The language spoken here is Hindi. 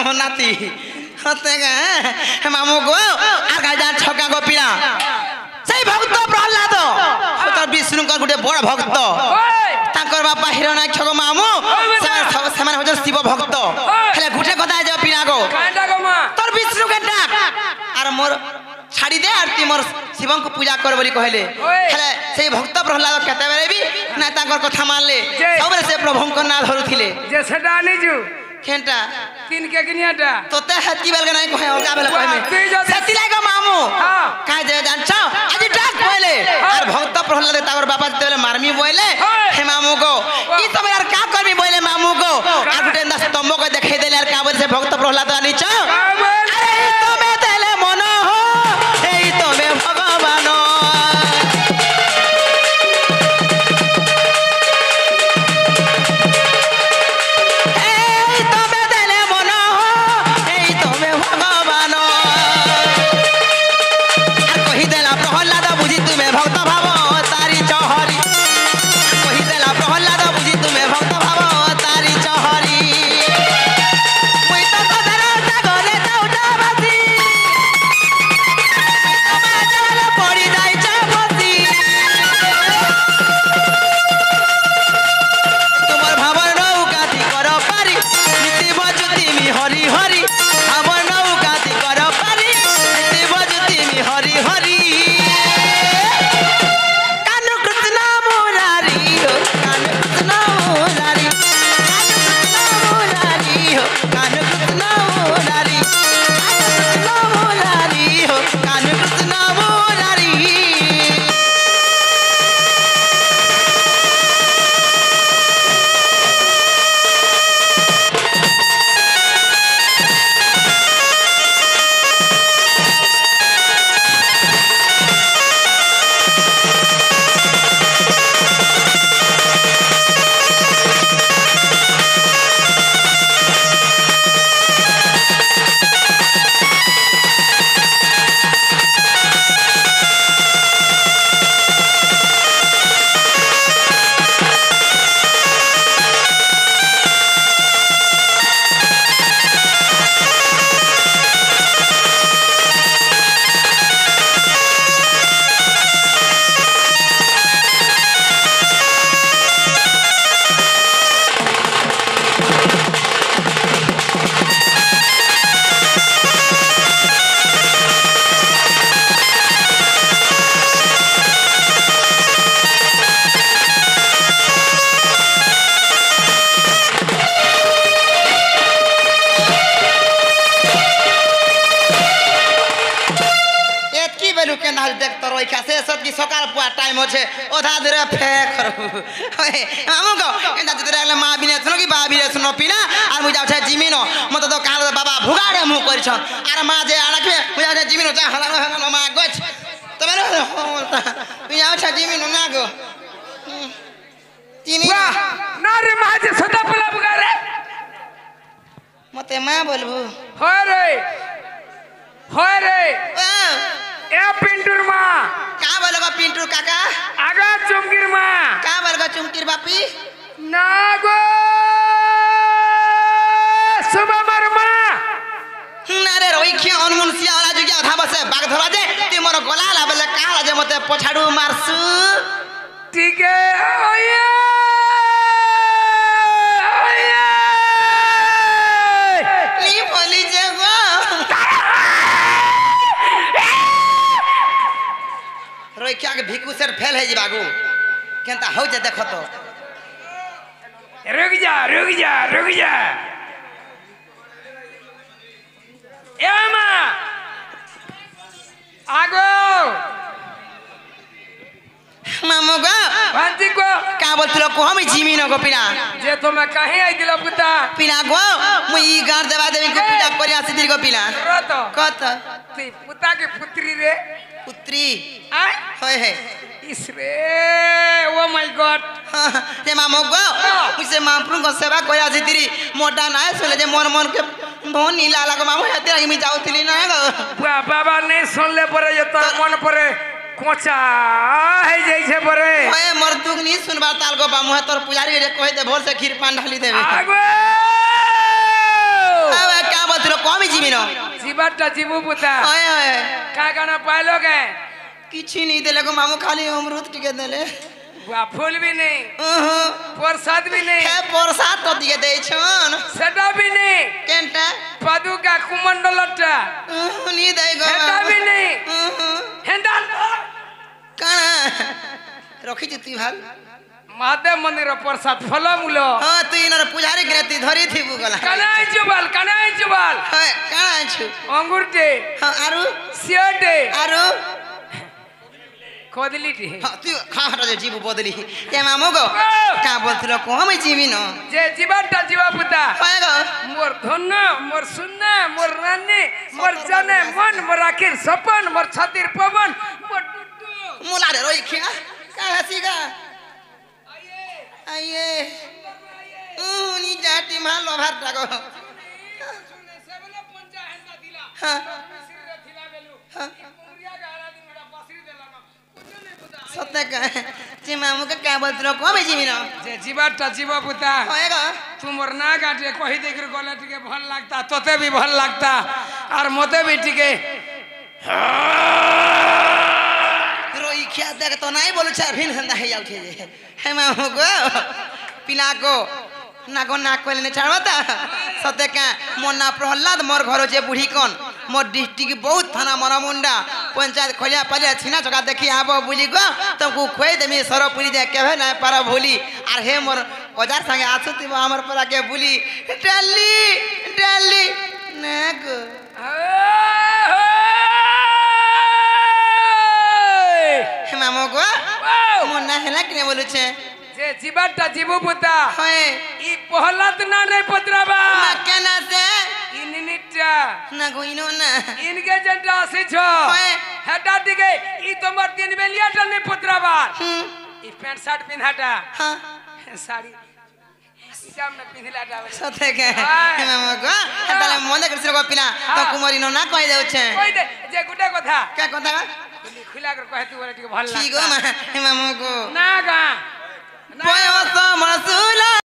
मोर नाती हते गे मामू गो आगा जा छका गो पिया সেই ভক্ত প্রহ্লাদ তো বিষ্ণুঙ্কর গুটে বড় ভক্ত তাঙ্কর বাপা হিরণ্যাক্ষ গো মামু সেমানে হচ্ছে শিব ভক্ত হেলে গুটে কথা যাও পিনা গো তোর বিষ্ণুকে ডাক আর মোর ছাড়ি দে আর তুই মোর শিবଙ୍କୁ পূজা কর বলি কহিলে হেলে সেই ভক্ত প্রহ্লাদ কেতে বেলে বি না তাঙ্কর কথা মানলে সবরে সে প্রভুঙ্ক না ধরুଥିଲେ যে সেটা আনিছু কেনটা কিনকে কিনিয়াটা তোতে হাতি বেলগে নাই কহে অলগা বেলে কহে সেতি লাগো মামু কাই দে জানছ আজি ডাক বলে আর ভক্ত প্রহ্লাদ তার বাপা তেলে মারমি বলে হে মামু গো ই তুমি আর কা করবি বলে মামু গো আর গুটে না স্তম্ভ কই দেখাই দেলে আর কা বলে সে ভক্ত প্রহ্লাদ আনিছ আরে তুমি তেলে মন হো এই তুমি ভগবান সকাল পুয়া টাইম আছে ওধা ধরে ফেক আমুক এন্টা ধরে গেলে মা বিনে শুনো কি বা বিনে শুনো পিনা আর মুই যাচ্ছে জিমিনো মতো তো কাল বাবা ভুগাড়ে মুখ করিছ আর মা যে আড়াকে মুই যাচ্ছে জিমিনো যা হলানো হলানো মা গছ তবে তুই যাচ্ছে জিমিনো না গো জিমিনো না রে মা যে সদা পেলা বুগারে মতে মা বলবো হয় রে এ পিন্টুর মা का बोलेगा पिंटू काका आगा चुमकीर माँ का बोलेगा चुमकीर बापी नागो सुबह मरमा नारे रोई क्यों अनुमनसिया वाला जो क्या था बसे बाग धरा जे ती मोर गला ला बोले का ला जे मते पछाड़ू मारसु ठीक है ओये नी बोली जे गो रोई क्या के भिकु सर फेल है जी बागू केनता हो जे देखो तो रुक जा ए मां आगो मामू गो भांजी को का बोलतलो को हम जिमी न गो पिना जे तो मैं कहीं आई दिलो पुता पिना गो मुई गार देवा देवी को पूजा करी आसी दिल गो पिना तो कत ती पुता के पुत्री रे पुत्री आय होय है इसरे ओ माय गॉड ते मामू गो मुझे मामपुर को सेवा करी आसी तिरी मोटा ना सोले जे मन मन के बहुत नीला लाग मामू हते आगे मी जाउतिली ना गो बाबा नहीं सुनले परे जे तो मन परे कोचा है जैसे परे ओए मोर दुख नहीं सुनबा ताल गो बामू तोर पुजारी रे कहि दे भोर से खीर पान ढाली देबे आगो अब क्या जीविनो जीवाटा जीवू पुता ओए ओए का गाना पाइलो के किछि नहीं देले को मामू खाली अमृत टिके देले बुआ फूल भी नहीं प्रसाद भी नहीं हे प्रसाद तो दिए दे छन सेटा भी नहीं केनटा पादुका कुमंडलटा नी दे गो सेटा भी नहीं हेंदा काना रखी जती भाल महादेव मंदिर प्रसाद फल मूल हां तू इनर पुजारी ग्रती धरी थी बुगला कनाई जुबाल हां काना छु अंगूरटे हां आरु सियोटे आरु कदलीटे हां तू खा हट जे जीव बदली के मामू गो का बोलथिलो को हम जीवी न जे जीवाटा जीवा पुता होय गो मोर धन मोर सुन्ना मोर रानी मोर जाने मन मोर आखिर सपन मोर छातिर पवन मोर टुटु मुला रे रोई खिया का हसी गा आइए नी जाति मा लोभार टाको हां सत्य का जे मामू का क्या बोलथिलो को हम जीवी न जे जीवाटा जीवा पुता होय गो तू मोर ना गाटे कहि देखर गला टिके भल लागता तोते भी भल लागता और मोते भी टिके रोई खिया देख तो नहीं बोलु छ भिन हंदा है जाउथे जे हे मामू गो पिला को नागो ना कोले ने छाड़ता सत्य का मोर ना प्रहलाद मोर घर जे बुढ़ी कोन मोर डिस्ट्रिक्ट बहुत थाना मोरा मुंडा पंचायत खोलिया पले छिना चका देखी आबो बुली गो तुमको खोई देमी सरपुरी दे केवे ना पारा भूली आर हे मोर औजार संगे आछुती हमर परा के बुली डाली ना गो हे मामू गो मोर ना हेला कि बोलु छे जे जीवाटा जीवू पुता होय ई पहलत ना नहीं पतराबा ना केना से इनिटा ना गो इनो ना इनके जंटा आसी छो होय हेटा दिगे ई तोमर तीन बेलियाटा नहीं पतराबा ई पैंट शर्ट पिन्हाटा हां साड़ी सीसा में पिन्हलाटा सते के मामा गो ताले मने करछ गो पिना तो कुमारी न ना कहि देउ छे कहि दे जे गुटे कथा का कथा खुला कर कहे तू टिके भल ठीक गो मामा गो